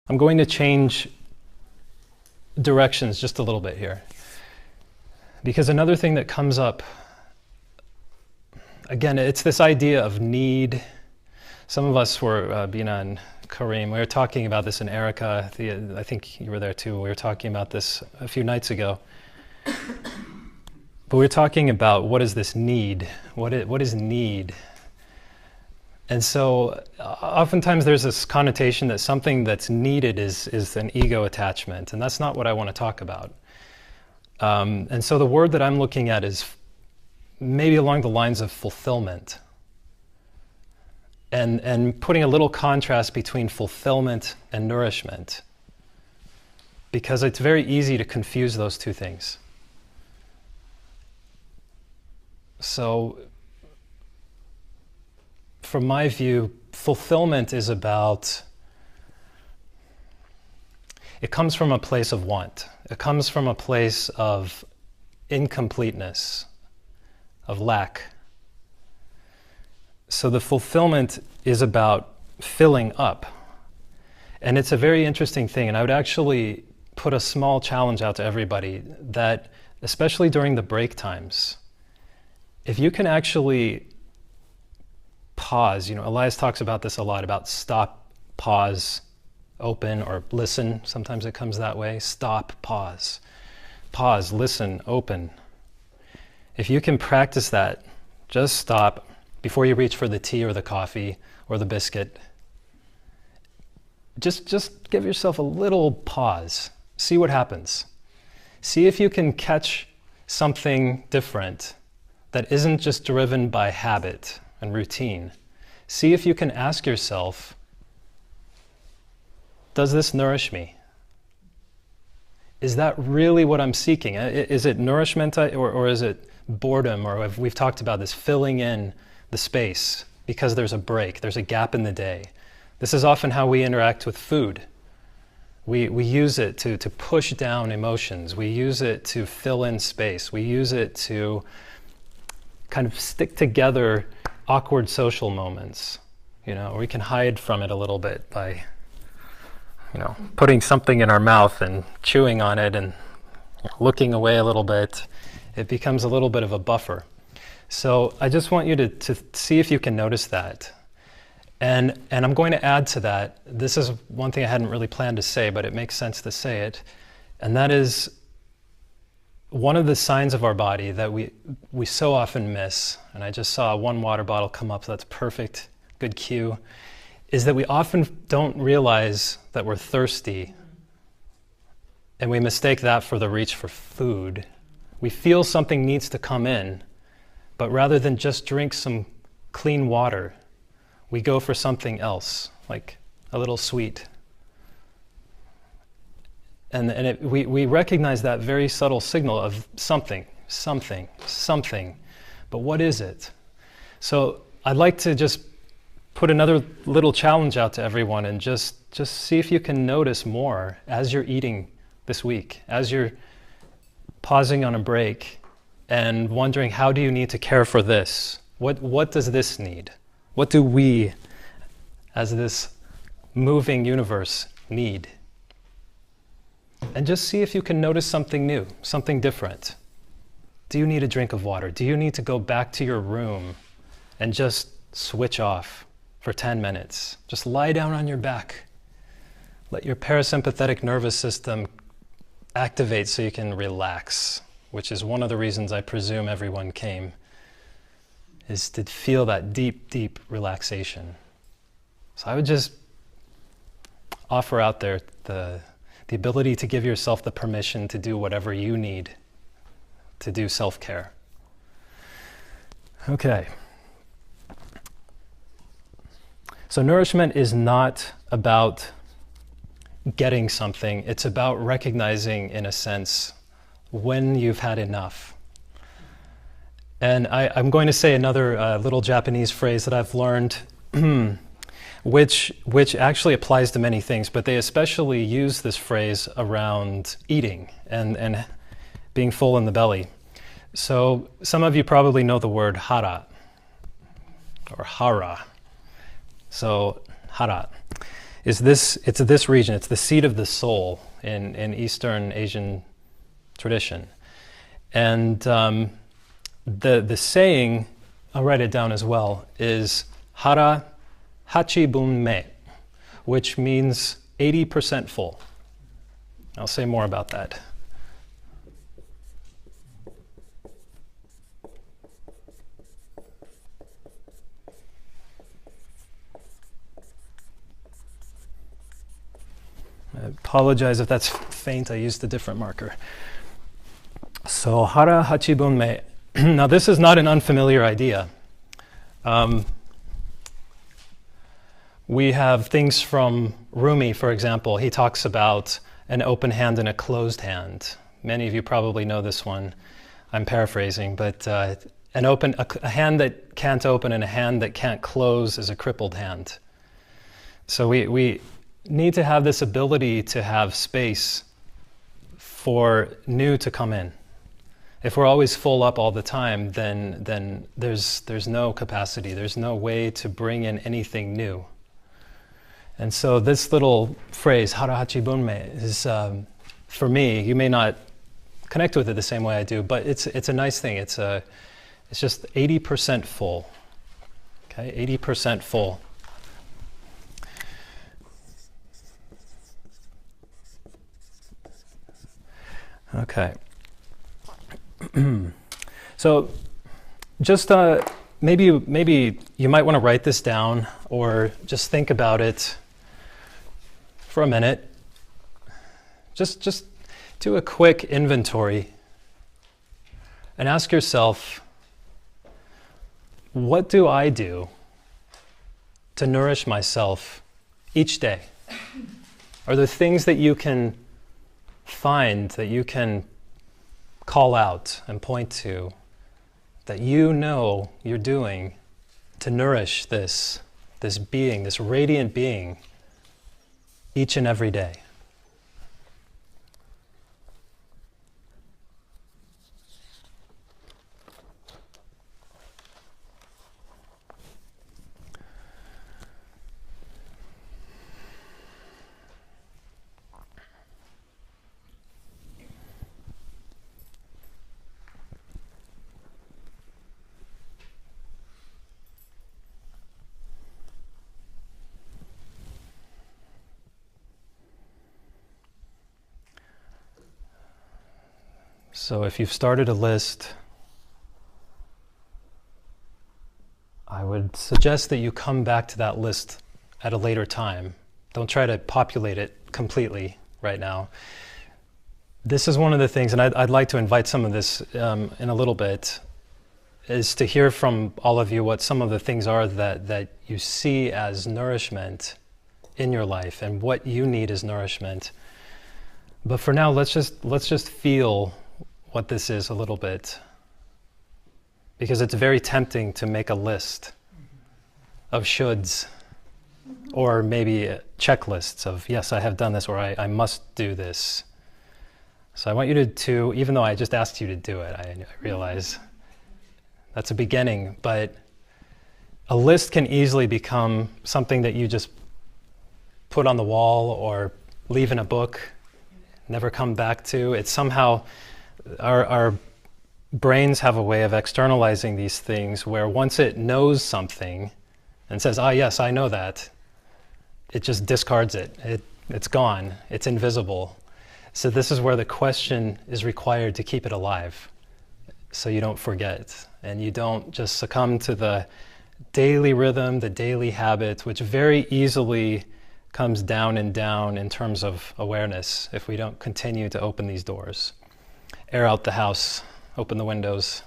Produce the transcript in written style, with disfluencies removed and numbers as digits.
I'm going to change directions just a little bit here. Because another thing that comes up, again, it's this idea of need. Some of us were, Bina and Kareem, we were talking about this in Erica. I think you were there too. We were talking about this a few nights ago. But we were talking about what is this need? What is need? And so oftentimes there's this connotation that something that's needed is an ego attachment, and that's not what I want to talk about. And so the word that I'm looking at is maybe along the lines of fulfillment. And putting a little contrast between fulfillment and nourishment, because it's very easy to confuse those two things. So, from my view, fulfillment is about, it comes from a place of want. It comes from a place of incompleteness, of lack. So the fulfillment is about filling up. And it's a very interesting thing, and I would actually put a small challenge out to everybody that, especially during the break times, if you can actually pause, Elias talks about this a lot, about stop, pause, open, or listen. Sometimes it comes that way. Stop, pause. Pause, listen, open. If you can practice that, just stop before you reach for the tea or the coffee or the biscuit. Just give yourself a little pause. See what happens. See if you can catch something different that isn't just driven by habit and routine. See if you can ask yourself, does this nourish me? Is that really what I'm seeking? Is it nourishment or is it boredom? Or we've talked about this filling in the space because there's a break, there's a gap in the day. This is often how we interact with food. We use it to push down emotions. We use it to fill in space. We use it to kind of stick together awkward social moments. We can hide from it a little bit by, putting something in our mouth and chewing on it and looking away a little bit. It becomes a little bit of a buffer. So I just want you to see if you can notice that. And I'm going to add to that, this is one thing I hadn't really planned to say, but it makes sense to say it, and that is one of the signs of our body that we so often miss, and I just saw one water bottle come up, so that's perfect, good cue, is that we often don't realize that we're thirsty, and we mistake that for the reach for food. We feel something needs to come in, but rather than just drink some clean water, we go for something else, like a little sweet. And we recognize that very subtle signal of something. But what is it? So I'd like to just put another little challenge out to everyone and just see if you can notice more as you're eating this week, as you're pausing on a break and wondering, how do you need to care for this? What does this need? What do we, as this moving universe, need? And just see if you can notice something new, something different. Do you need a drink of water? Do you need to go back to your room and just switch off for 10 minutes? Just lie down on your back. Let your parasympathetic nervous system activate so you can relax, which is one of the reasons I presume everyone came, is to feel that deep, deep relaxation. So I would just offer out there the ability to give yourself the permission to do whatever you need to do self-care. Okay. So nourishment is not about getting something. It's about recognizing, in a sense, when you've had enough. And I'm going to say another little Japanese phrase that I've learned, which actually applies to many things, but they especially use this phrase around eating and being full in the belly. So some of you probably know the word hara or hara. So hara. is this, it's this region, it's the seat of the soul in Eastern Asian tradition. And the saying, I'll write it down as well, is hara hachi bun me, which means 80% full. I'll say more about that. I apologize if that's faint. I used a different marker. So, hara hachibun me. Now, this is not an unfamiliar idea. We have things from Rumi, for example. He talks about an open hand and a closed hand. Many of you probably know this one. I'm paraphrasing, but a hand that can't open and a hand that can't close is a crippled hand. So we need to have this ability to have space for new to come in. If we're always full up all the time, then there's no capacity, there's no way to bring in anything new. And so this little phrase, hara hachi bunme, is, for me, you may not connect with it the same way I do, but it's a nice thing. It's just 80% full. Okay, 80% full. Okay. So just maybe you might want to write this down or just think about it for a minute. Just do a quick inventory and ask yourself, what do I do to nourish myself each day? Are there things that you can find, that you can call out and point to, that you know you're doing to nourish this being, this radiant being, each and every day? So if you've started a list, I would suggest that you come back to that list at a later time. Don't try to populate it completely right now. This is one of the things, and I'd like to invite some of this in a little bit, is to hear from all of you what some of the things are that you see as nourishment in your life and what you need as nourishment. But for now, let's just feel what this is a little bit, because it's very tempting to make a list of shoulds, or maybe checklists of, yes, I have done this, or I must do this. So I want you to, even though I just asked you to do it, I realize that's a beginning, but a list can easily become something that you just put on the wall or leave in a book, never come back to. It's somehow, our brains have a way of externalizing these things where once it knows something and says, yes, I know that, it just discards it. It's gone. It's invisible. So this is where the question is required to keep it alive, so you don't forget and you don't just succumb to the daily rhythm, the daily habit, which very easily comes down and down in terms of awareness if we don't continue to open these doors. Air out the house, open the windows.